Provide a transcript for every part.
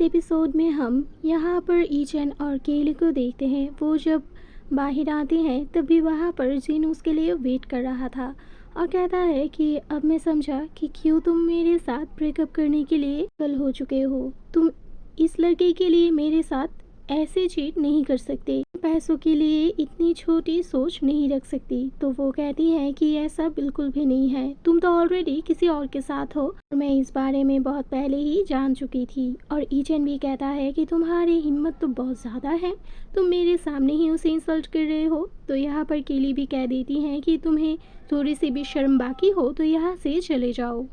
Episode में हम यहाँ पर ईचन और केली को देखते हैं। वो जब बाहर आते हैं तभी वहाँ पर जिन उसके लिए वेट कर रहा था और कहता है कि अब मैं समझा कि क्यों तुम मेरे साथ ब्रेकअप करने के लिए कल हो चुके हो। तुम इस लड़के के लिए मेरे साथ ऐसे चीट नहीं कर सकते, पैसों के लिए इतनी छोटी सोच नहीं रख सकती। तो वो कहती है कि ऐसा बिल्कुल भी नहीं है, तुम तो ऑलरेडी किसी और के साथ हो और मैं इस बारे में बहुत पहले ही जान चुकी थी। और ईचन भी कहता है कि तुम्हारी हिम्मत तो बहुत ज़्यादा है, तुम मेरे सामने ही उसे इंसल्ट कर रहे हो। तो यहाँ पर केली भी कह देती है कि तुम्हें थोड़ी सी भी शर्म बाकी हो तो यहाँ से चले जाओ।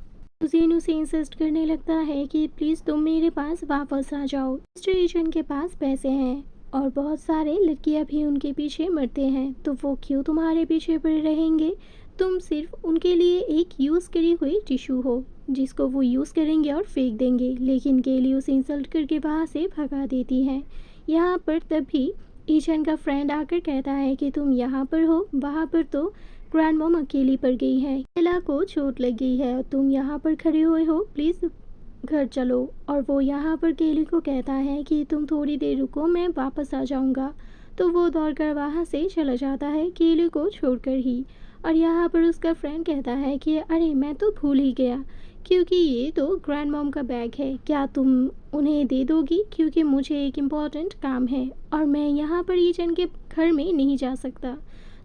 जीन उसे इंसिस्ट करने लगता है कि प्लीज़ तुम मेरे पास वापस आ जाओ। मिस्टर ईचन के पास पैसे हैं और बहुत सारे लड़कियां भी उनके पीछे मरते हैं, तो वो क्यों तुम्हारे पीछे पड़े रहेंगे। तुम सिर्फ उनके लिए एक यूज़ करी हुई टिश्यू हो जिसको वो यूज़ करेंगे और फेंक देंगे। लेकिन केली उसे इंसल्ट करके वहाँ से भगा देती है। यहाँ पर तभी ईचन का फ्रेंड आकर कहता है कि तुम यहाँ पर हो, वहाँ पर तो ग्रैंड मॉम अकेली पड़ गई है, बेला को चोट लग गई है और तुम यहाँ पर खड़े हुए हो, प्लीज़ घर चलो। और वो यहाँ पर केली को कहता है कि तुम थोड़ी देर रुको, मैं वापस आ जाऊँगा। तो वो दौड़कर वहाँ से चला जाता है केली को छोड़कर ही। और यहाँ पर उसका फ्रेंड कहता है कि अरे मैं तो भूल ही गया, क्योंकि ये तो ग्रैंड मॉम का बैग है, क्या तुम उन्हें दे दोगी, क्योंकि मुझे एक इम्पॉर्टेंट काम है और मैं यहाँ पर ईचन के घर में नहीं जा सकता।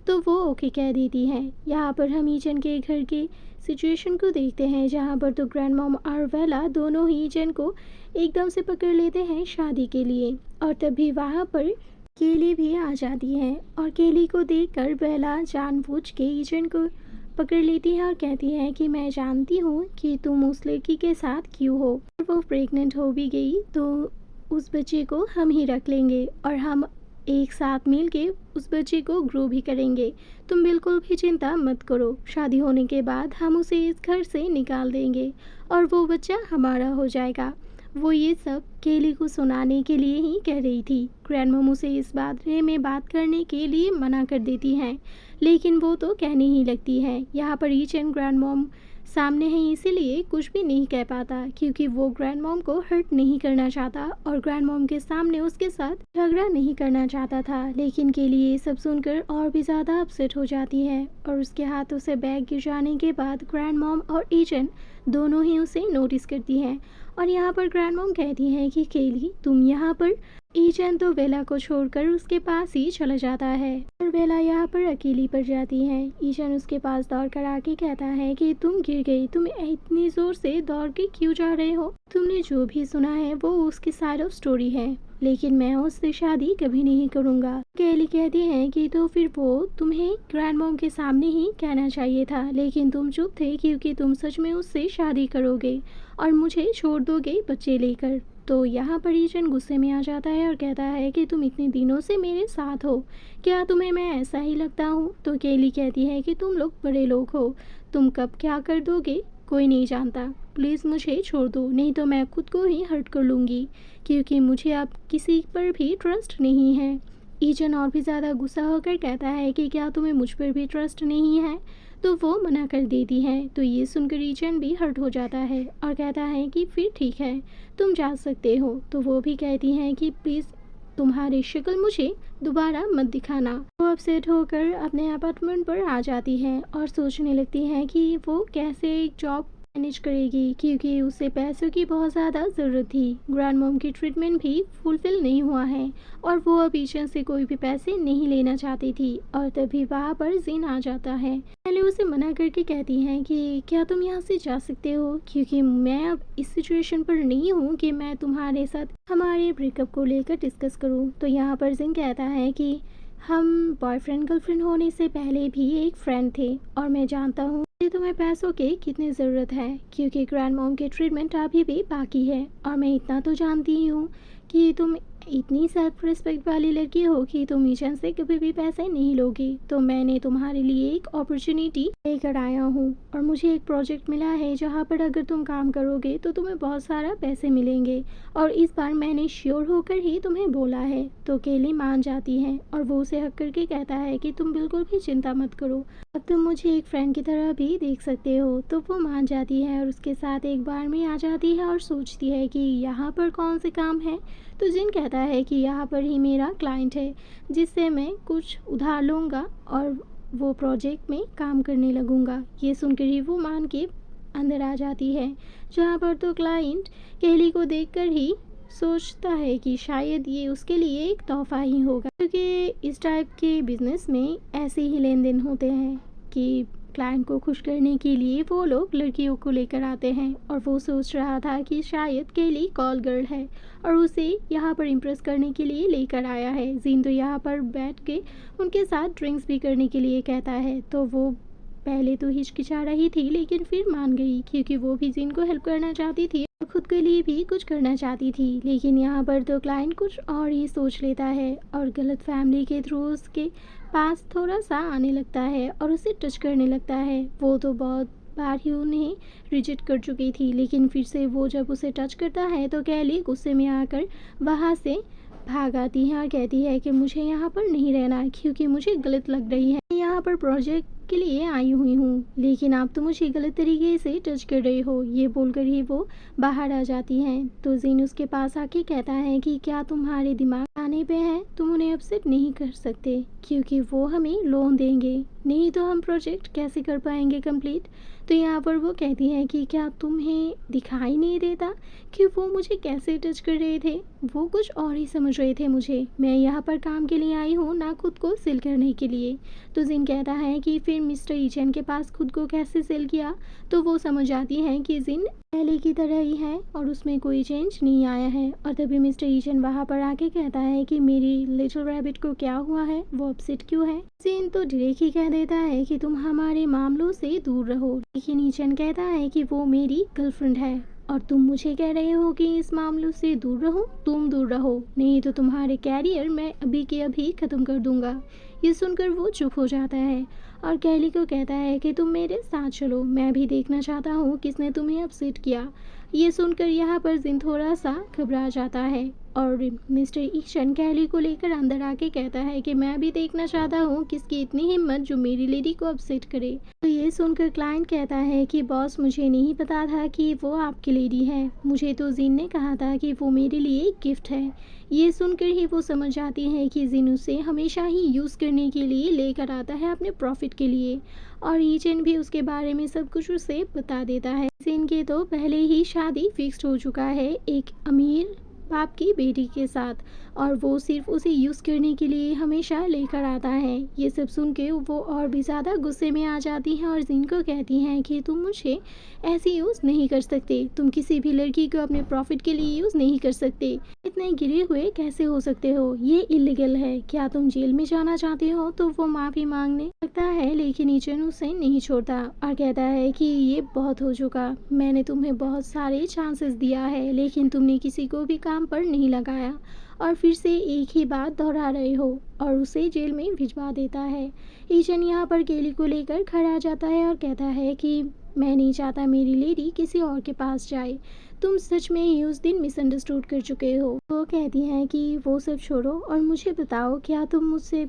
तो वो ओके कह देती है। यहाँ पर हम ईचन के घर के सिचुएशन को देखते हैं जहाँ पर तो ग्रैंड मॉम और वेला दोनों ही ईचन को एकदम से पकड़ लेते हैं शादी के लिए। और तभी वहाँ पर केली भी आ जाती है और केली को देखकर वेला जानबूझ के ईचन को पकड़ लेती है और कहती है कि मैं जानती हूँ कि तुम उस लड़की के साथ क्यों हो, और वो प्रेग्नेंट हो भी गई तो उस बच्चे को हम ही रख लेंगे और हम एक साथ मिल के उस बच्चे को ग्रो भी करेंगे। तुम बिल्कुल भी चिंता मत करो, शादी होने के बाद हम उसे इस घर से निकाल देंगे और वो बच्चा हमारा हो जाएगा। वो ये सब केली को सुनाने के लिए ही कह रही थी। ग्रैंड मॉम उसे इस बारे में बात करने के लिए मना कर देती हैं, लेकिन वो तो कहने ही लगती है। यहाँ पर ईचन ग्रैंड मॉम सामने है इसीलिए कुछ भी नहीं कह पाता, क्योंकि वो ग्रैंड मॉम को हर्ट नहीं करना चाहता और ग्रैंड मॉम के सामने उसके साथ झगड़ा नहीं करना चाहता था। लेकिन के लिए ये सब सुनकर और भी ज़्यादा अपसेट हो जाती है और उसके हाथों से बैग गिर जाने के बाद ग्रैंड मॉम और ईचन दोनों ही उसे नोटिस करती हैं। और यहाँ पर ग्रैंड मॉम कहती है कि केली तुम यहाँ पर। ईचन तो बेला को छोड़कर उसके पास ही चला जाता है और बेला यहाँ पर अकेली पड़ जाती है। ईचन उसके पास दौड़ कर आके कहता है कि तुम गिर गई, तुम इतनी जोर से दौड़ के क्यों जा रहे हो, तुमने जो भी सुना है वो उसकी साइड ऑफ स्टोरी है, लेकिन मैं उससे शादी कभी नहीं करूँगा। केली कहती है कि तो फिर वो तुम्हें ग्रैंड मॉम के सामने ही कहना चाहिए था, लेकिन तुम चुप थे क्योंकि तुम सच में उससे शादी करोगे और मुझे छोड़ दोगे बच्चे लेकर। तो यहाँ पर ईचन गुस्से में आ जाता है और कहता है कि तुम इतने दिनों से मेरे साथ हो, क्या तुम्हें मैं ऐसा ही लगता हूँ। तो केली कहती है कि तुम लोग बड़े लोग हो, तुम कब क्या कर दोगे कोई नहीं जानता, प्लीज़ मुझे छोड़ दो, नहीं तो मैं खुद को ही हर्ट कर लूँगी, क्योंकि मुझे अब किसी पर भी ट्रस्ट नहीं है। ईचन और भी ज़्यादा गुस्सा होकर कहता है कि क्या तुम्हें मुझ पर भी ट्रस्ट नहीं है। तो वो मना कर देती है। तो ये सुनकर ईचन भी हर्ट हो जाता है और कहता है कि फिर ठीक है, तुम जा सकते हो। तो वो भी कहती हैं कि प्लीज़ तुम्हारी शक्ल मुझे दोबारा मत दिखाना। वो अपसेट होकर अपने अपार्टमेंट पर आ जाती है और सोचने लगती है कि वो कैसे एक जॉब मैनेज करेगी, क्योंकि उसे पैसों की बहुत ज़्यादा ज़रूरत थी। ग्रैंड मॉम की ट्रीटमेंट भी फुलफिल नहीं हुआ है और वो अब ईचन से कोई भी पैसे नहीं लेना चाहती थी। और तभी वहाँ पर जिन आ जाता है। पहले उसे मना करके कहती हैं कि क्या तुम यहाँ से जा सकते हो, क्योंकि मैं अब इस सिचुएशन पर नहीं हूँ कि मैं तुम्हारे साथ हमारे ब्रेकअप को लेकर डिस्कस करूँ। तो यहाँ पर जिन कहता है कि हम बॉयफ्रेंड गर्लफ्रेंड होने से पहले भी एक फ्रेंड थे और मैं जानता हूँ कि तुम्हें पैसों की कितनी ज़रूरत है, क्योंकि ग्रैंड मॉम की ट्रीटमेंट अभी भी बाकी है और मैं इतना तो जानती ही हूँ कि तुम इतनी सेल्फ रिस्पेक्ट वाली लड़की हो कि तुम ईशन से कभी भी पैसे नहीं लोगी, तो मैंने तुम्हारे लिए एक अपॉर्चुनिटी लेकर आया हूँ और मुझे एक प्रोजेक्ट मिला है जहाँ पर अगर तुम काम करोगे तो तुम्हें बहुत सारा पैसे मिलेंगे और इस बार मैंने श्योर होकर ही तुम्हें बोला है। तो केली मान जाती है और वो उसे हक करके कहता है कि तुम बिल्कुल भी चिंता मत करो, अब तुम मुझे एक फ्रेंड की तरह भी देख सकते हो। तो वो मान जाती है और उसके साथ एक बार में आ जाती है और सोचती है कि यहाँ पर कौन से काम है। तो जिन कहता है कि यहाँ पर ही मेरा क्लाइंट है जिससे मैं कुछ उधार लूँगा और वो प्रोजेक्ट में काम करने लगूँगा। ये सुनकर ही वो मान के अंदर आ जाती है, जहाँ पर तो क्लाइंट केली को देखकर ही सोचता है कि शायद ये उसके लिए एक तोहफा ही होगा, क्योंकि इस टाइप के बिजनेस में ऐसे ही लेन देन होते हैं कि क्लाइंट को खुश करने के लिए वो लोग लड़कियों को लेकर आते हैं। और वो सोच रहा था कि शायद केली कॉल गर्ल है और उसे यहाँ पर इम्प्रेस करने के लिए लेकर आया है। जीन तो यहाँ पर बैठ के उनके साथ ड्रिंक्स भी करने के लिए कहता है। तो वो पहले तो हिचकिचा रही थी लेकिन फिर मान गई, क्योंकि वो भी जीन को हेल्प करना चाहती थी और खुद के लिए भी कुछ करना चाहती थी। लेकिन यहाँ पर तो क्लाइंट कुछ और ही सोच लेता है और गलत फैमिली के थ्रू उसके पास थोड़ा सा आने लगता है और उसे टच करने लगता है। वो तो बहुत बार ही उन्हें रिजेक्ट कर चुकी थी, लेकिन फिर से वो जब उसे टच करता है तो केली गुस्से में आकर वहाँ से भाग आती है और कहती है कि मुझे यहाँ पर नहीं रहना, क्योंकि मुझे गलत लग रही है। मैं यहाँ पर प्रोजेक्ट के लिए आई हुई हूँ, लेकिन आप तो मुझे गलत तरीके से टच कर रहे हो। ये बोलकर ही वो बाहर आ जाती हैं। तो जीन उसके पास आके कहता है कि क्या तुम्हारे दिमाग आने पे है, तुम उन्हें अपसेट नहीं कर सकते, क्योंकि वो हमें लोन देंगे, नहीं तो हम प्रोजेक्ट कैसे कर पाएंगे कंप्लीट। तो यहाँ पर वो कहती है कि क्या तुम्हें दिखाई नहीं देता कि वो मुझे कैसे टच कर रहे थे, वो कुछ और ही समझ रहे थे मुझे। मैं यहाँ पर काम के लिए आई हूँ, ना खुद को सेल करने के लिए। तो जिन कहता है कि फिर मिस्टर ईचन के पास खुद को कैसे सेल किया। तो वो समझ जाती हैं कि जिन पहले की तरह ही है और उसमें कोई चेंज नहीं आया है। और तभी मिस्टर ईचन वहाँ पर आके कहता है कि मेरी लिटिल रैबिट को क्या हुआ है, वो अपसेट क्यों है। जिन तो डायरेक्ट ही कह देता है कि तुम हमारे मामलों से दूर रहो, लेकिन ईचन कहता है कि वो मेरी गर्लफ्रेंड है और तुम मुझे कह रहे हो कि इस मामलों से दूर रहो। तुम दूर रहो, नहीं तो तुम्हारे कैरियर मैं अभी के अभी ख़त्म कर दूंगा। ये सुनकर वो चुप हो जाता है और केली को कहता है कि तुम मेरे साथ चलो, मैं भी देखना चाहता हूँ किसने तुम्हें अपसेट किया। ये सुनकर यहाँ पर जिन थोड़ा सा घबरा जाता है और मिस्टर ईशन केली को लेकर अंदर आके कहता है कि मैं भी देखना चाहता हूँ किसकी इतनी हिम्मत जो मेरी लेडी को अपसेट करे। तो ये सुनकर क्लाइंट कहता है कि बॉस, मुझे नहीं पता था कि वो आपकी लेडी है, मुझे तो जिन ने कहा था कि वो मेरे लिए एक गिफ्ट है। ये सुनकर ही वो समझ जाती है कि जिन उसे हमेशा ही यूज़ करने के लिए लेकर आता है अपने प्रॉफिट के लिए। और ईचन भी उसके बारे में सब कुछ उसे बता देता है। जिन के तो पहले ही शादी फिक्स्ड हो चुका है एक अमीर बाप की बेटी के साथ और वो सिर्फ उसे यूज़ करने के लिए हमेशा लेकर आता है। ये सब सुन के वो और भी ज़्यादा गुस्से में आ जाती हैं और जिन को कहती हैं कि तुम मुझे ऐसे यूज़ नहीं कर सकते, तुम किसी भी लड़की को अपने प्रॉफिट के लिए यूज़ नहीं कर सकते, इतने गिरे हुए कैसे हो सकते हो, ये इलीगल है, क्या तुम जेल में जाना चाहते हो। तो वो माफ़ी मांगने लगता है, लेकिन ईचन उसे नहीं छोड़ता और कहता है कि ये बहुत हो चुका, मैंने तुम्हें बहुत सारे चांसेस दिया है लेकिन तुमने किसी को भी काम पर नहीं लगाया और फिर से एक ही बात दोहरा रहे हो, और उसे जेल में भिजवा देता है। ईचन यहाँ पर केली को लेकर खड़ा आ जाता है और कहता है कि मैं नहीं चाहता मेरी लेडी किसी और के पास जाए, तुम सच में ही उस दिन मिसअंडरस्टूड कर चुके हो। वो कहती हैं कि वो सब छोड़ो और मुझे बताओ क्या तुम मुझसे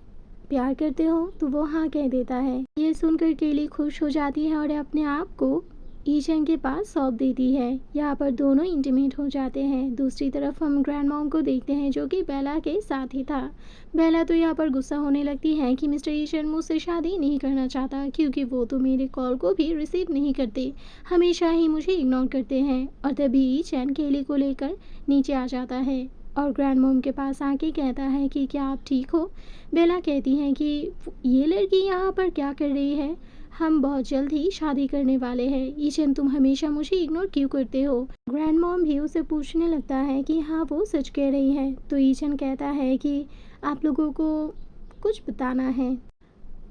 प्यार करते हो। तो वो हाँ कह देता है। ये सुनकर केली खुश हो जाती है और अपने आप को ईचन के पास सौंप देती है। यहाँ पर दोनों इंटीमेट हो जाते हैं। दूसरी तरफ हम ग्रैंड मॉम को देखते हैं जो कि बेला के साथ ही था। बेला तो यहाँ पर गुस्सा होने लगती है कि मिस्टर ईचन मुझसे शादी नहीं करना चाहता, क्योंकि वो तो मेरे कॉल को भी रिसीव नहीं करते, हमेशा ही मुझे इग्नोर करते हैं। और तभी ईचन केली को लेकर नीचे आ जाता है और ग्रैंड मॉम के पास आके कहता है कि क्या आप ठीक हो। बेला कहती हैं कि ये लड़की यहाँ पर क्या कर रही है, हम बहुत जल्द ही शादी करने वाले हैं, ईचन तुम हमेशा मुझे इग्नोर क्यों करते हो। ग्रैंड मॉम भी उसे पूछने लगता है कि हाँ वो सच कह रही है। तो ईचन कहता है कि आप लोगों को कुछ बताना है।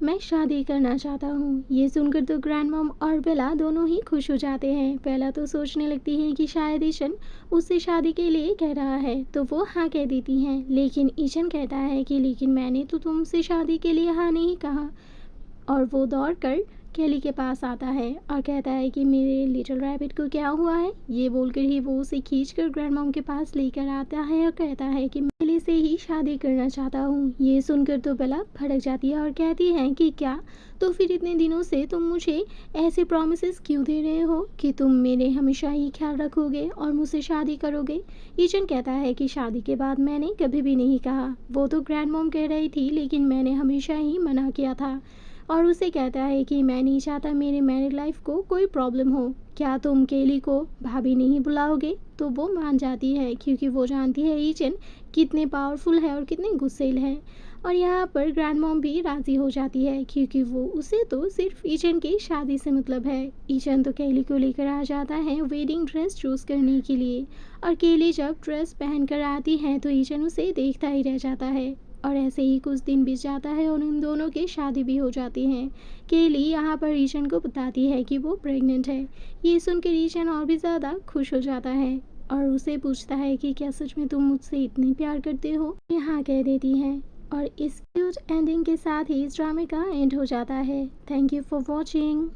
मैं शादी करना चाहता हूँ। ये सुनकर तो ग्रैंड मॉम और बेला दोनों ही खुश हो जाते हैं। बेला तो सोचने लगती है कि शायद ईशन उससे शादी के लिए कह रहा है, तो वो हाँ कह देती हैं। लेकिन ईशन कहता है कि लेकिन मैंने तो तुमसे शादी के लिए हाँ नहीं कहा। और वो दौड़कर केली के पास आता है और कहता है कि मेरे लिटिल रैबिट को क्या हुआ है। ये बोलकर ही वो उसे खींचकर ग्रैंड मॉम के पास लेकर आता है और कहता है कि मैं केली से ही शादी करना चाहता हूँ। ये सुनकर तो बेला भड़क जाती है और कहती है कि क्या, तो फिर इतने दिनों से तुम मुझे ऐसे प्रॉमिसेस क्यों दे रहे हो कि तुम मेरे हमेशा ही ख्याल रखोगे और मुझसे शादी करोगे। ईचन कहता है कि शादी के बाद मैंने कभी भी नहीं कहा, वो तो ग्रैंड मॉम कह रही थी, लेकिन मैंने हमेशा ही मना किया था। और उसे कहता है कि मैं नहीं चाहता मेरे मैरिड लाइफ को कोई प्रॉब्लम हो, क्या तुम केली को भाभी नहीं बुलाओगे। तो वो मान जाती है क्योंकि वो जानती है ईचन कितने पावरफुल है और कितने गुस्सेल है। और यहाँ पर ग्रैंड मॉम भी राज़ी हो जाती है क्योंकि वो उसे तो सिर्फ ईचन की शादी से मतलब है। ईचन तो केली को लेकर आ जाता है वेडिंग ड्रेस चूज़ करने के लिए। और केली जब ड्रेस पहन कर आती है तो ईचन उसे देखता ही रह जाता है। और ऐसे ही कुछ दिन बीत जाता है और उन दोनों की शादी भी हो जाती है। केली यहाँ पर ईशन को बताती है कि वो प्रेग्नेंट है। ये सुनकर ईशन और भी ज़्यादा खुश हो जाता है और उसे पूछता है कि क्या सच में तुम मुझसे इतनी प्यार करते हो। ये हाँ कह देती है। और इस क्यूट एंडिंग के साथ ही इस ड्रामे का एंड हो जाता है। Thank you for watching.